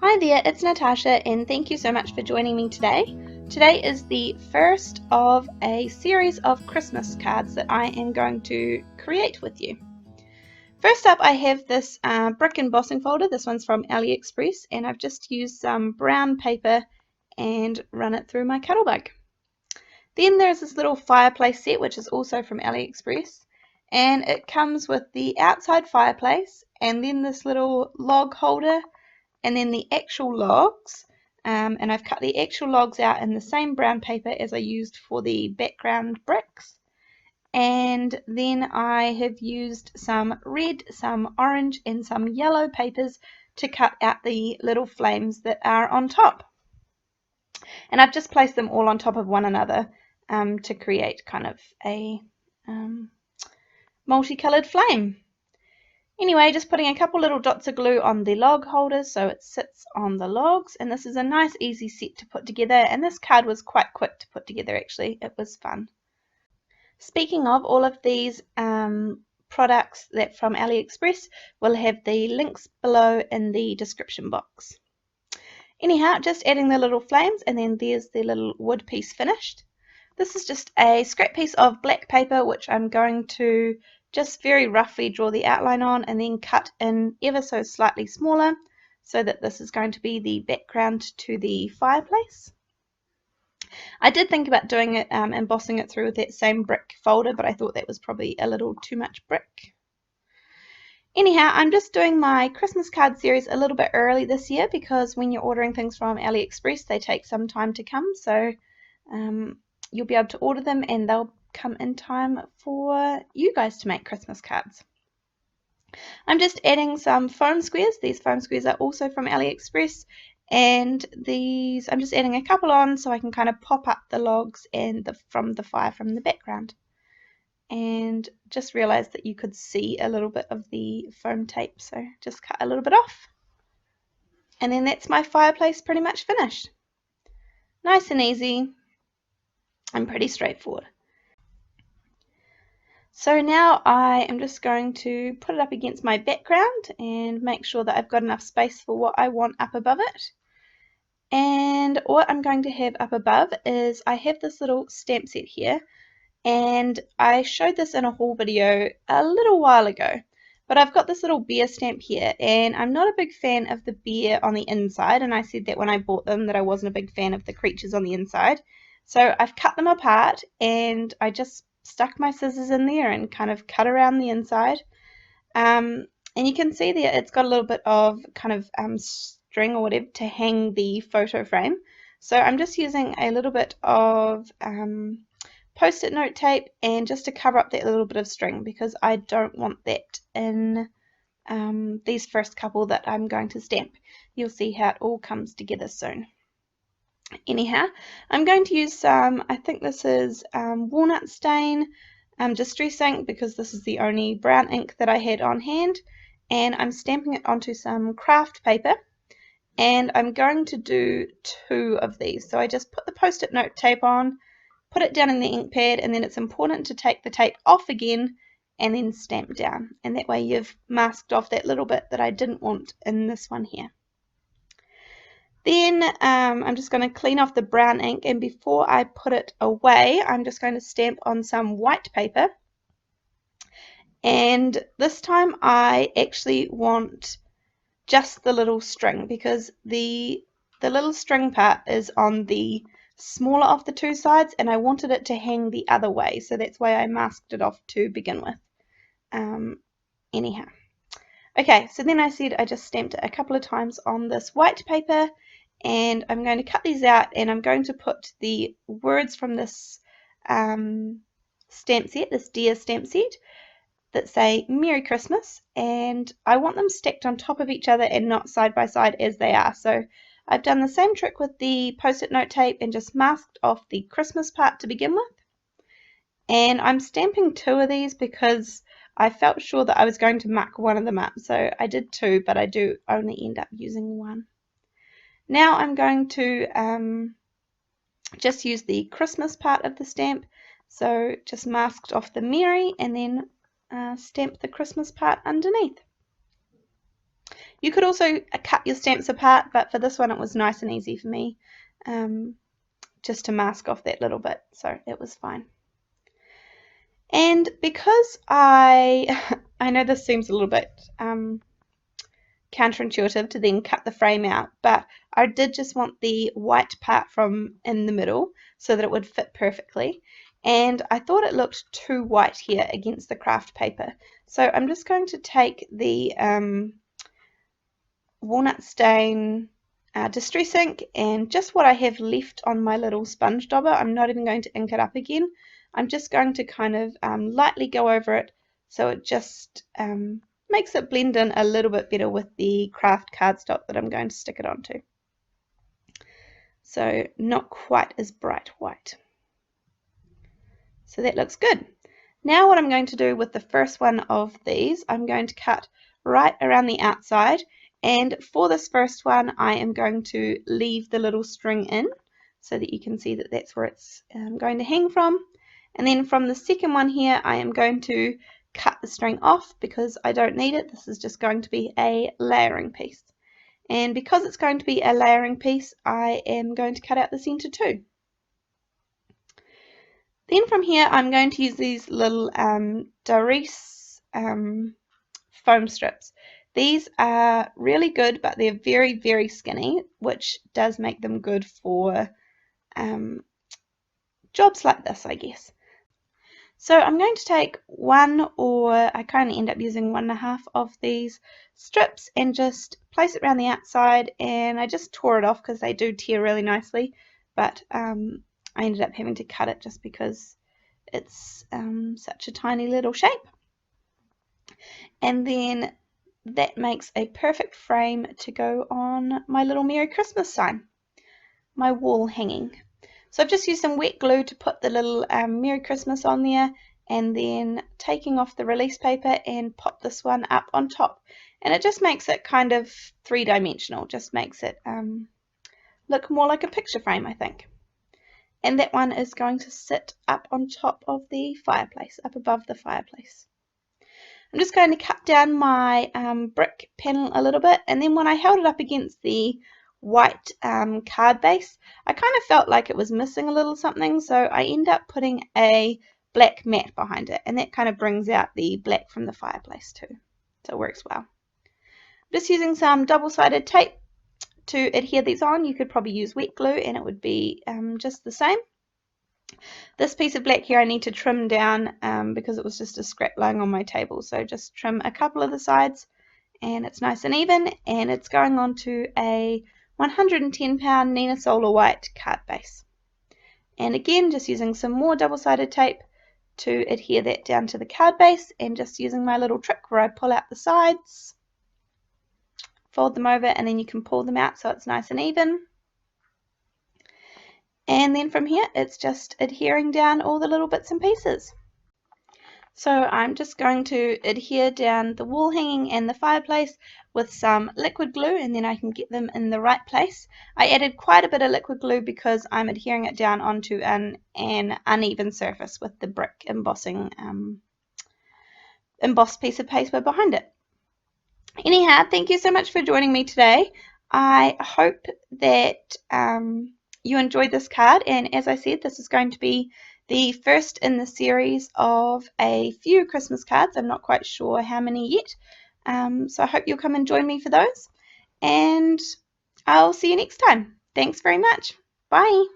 Hi there, it's Natasha and thank you so much for joining me today. Today is the first of a series of Christmas cards that I am going to create with you. First up I have this brick embossing folder. This one's from AliExpress and I've just used some brown paper and run it through my Cuttlebug. Then there's this little fireplace set which is also from AliExpress, and it comes with the outside fireplace and then this little log holder and then the actual logs, and I've cut the actual logs out in the same brown paper as I used for the background bricks. And then I have used some red, some orange and some yellow papers to cut out the little flames that are on top. And I've just placed them all on top of one another to create kind of a multicolored flame. Anyway, just putting a couple little dots of glue on the log holders so it sits on the logs, and this is a nice easy set to put together, and this card was quite quick to put together actually. It was fun. Speaking of, all of these products that from AliExpress will have the links below in the description box. Anyhow, just adding the little flames, and then there's the little wood piece finished. This is just a scrap piece of black paper which I'm going to just very roughly draw the outline on and then cut in ever so slightly smaller so that this is going to be the background to the fireplace. I did think about doing it, embossing it through with that same brick folder, but I thought that was probably a little too much brick. Anyhow, I'm just doing my Christmas card series a little bit early this year because when you're ordering things from AliExpress they take some time to come, so you'll be able to order them and they'll come in time for you guys to make Christmas cards. I'm just adding some foam squares. These foam squares are also from AliExpress, and these I'm just adding a couple on so I can kind of pop up the logs and from the fire from the background. And just realized that you could see a little bit of the foam tape, so just cut a little bit off. And then that's my fireplace pretty much finished. Nice and easy and pretty straightforward. So now I am just going to put it up against my background and make sure that I've got enough space for what I want up above it. And what I'm going to have up above is I have this little stamp set here, and I showed this in a haul video a little while ago, but I've got this little bear stamp here, and I'm not a big fan of the bear on the inside, and I said that when I bought them that I wasn't a big fan of the creatures on the inside. So I've cut them apart and I just stuck my scissors in there and kind of cut around the inside. And you can see there it's got a little bit of kind of string or whatever to hang the photo frame. So I'm just using a little bit of post-it note tape and just to cover up that little bit of string because I don't want that in these first couple that I'm going to stamp. You'll see how it all comes together soon. Anyhow, I'm going to use some, I think this is walnut stain distress ink because this is the only brown ink that I had on hand, and I'm stamping it onto some craft paper, and I'm going to do 2 of these. So I just put the post-it note tape on, put it down in the ink pad, and then it's important to take the tape off again and then stamp down, and that way you've masked off that little bit that I didn't want in this one here. Then I'm just going to clean off the brown ink, and before I put it away I'm just going to stamp on some white paper, and this time I actually want just the little string because the little string part is on the smaller of the 2 sides and I wanted it to hang the other way, so that's why I masked it off to begin with. Anyhow, okay, so then I said I just stamped it a couple of times on this white paper, and I'm going to cut these out and I'm going to put the words from this stamp set, this deer stamp set, that say Merry Christmas, and I want them stacked on top of each other and not side by side as they are. So I've done the same trick with the post-it note tape and just masked off the Christmas part to begin with. And I'm stamping 2 of these because I felt sure that I was going to muck one of them up. So I did 2, but I do only end up using 1. Now I'm going to just use the Christmas part of the stamp. So just masked off the Merry and then stamp the Christmas part underneath. You could also cut your stamps apart, but for this one it was nice and easy for me just to mask off that little bit, so it was fine. And because I know this seems a little bit counterintuitive to then cut the frame out, but I did just want the white part from in the middle so that it would fit perfectly, and I thought it looked too white here against the craft paper, so I'm just going to take the walnut stain distress ink and just what I have left on my little sponge dauber. I'm not even going to ink it up again. I'm just going to kind of lightly go over it so it just makes it blend in a little bit better with the craft cardstock that I'm going to stick it onto. So not quite as bright white. So that looks good. Now what I'm going to do with the first one of these, I'm going to cut right around the outside, and for this first one I am going to leave the little string in so that you can see that that's where it's going to hang from, and then from the second one here I am going to cut the string off because I don't need it. This is just going to be a layering piece, and because it's going to be a layering piece I am going to cut out the center too. Then from here I'm going to use these little Doris foam strips. These are really good, but they're very, very skinny, which does make them good for jobs like this, I guess. So I'm going to take one, or I kind of end up using 1.5 of these strips and just place it around the outside, and I just tore it off because they do tear really nicely, but I ended up having to cut it just because it's such a tiny little shape. And then that makes a perfect frame to go on my little Merry Christmas sign, my wall hanging. So I've just used some wet glue to put the little Merry Christmas on there, and then taking off the release paper and pop this one up on top. And it just makes it kind of three-dimensional, just makes it look more like a picture frame, I think. And that one is going to sit up on top of the fireplace, up above the fireplace. I'm just going to cut down my brick panel a little bit, and then when I held it up against the white card base, I kind of felt like it was missing a little something, so I end up putting a black mat behind it, and that kind of brings out the black from the fireplace too, so it works well. I'm just using some double-sided tape to adhere these on. You could probably use wet glue and it would be just the same. This piece of black here I need to trim down because it was just a scrap lying on my table, so just trim a couple of the sides and it's nice and even, and it's going onto a 110-pound Nina Solar white card base. And again, just using some more double-sided tape to adhere that down to the card base, and just using my little trick where I pull out the sides, fold them over, and then you can pull them out so it's nice and even. And then from here it's just adhering down all the little bits and pieces. So I'm just going to adhere down the wall hanging and the fireplace with some liquid glue, and then I can get them in the right place. I added quite a bit of liquid glue because I'm adhering it down onto an uneven surface with the brick embossing embossed piece of paper behind it. Anyhow, thank you so much for joining me today. I hope that you enjoyed this card, and as I said, this is going to be the first in the series of a few Christmas cards. I'm not quite sure how many yet, so I hope you'll come and join me for those, and I'll see you next time. Thanks very much. Bye.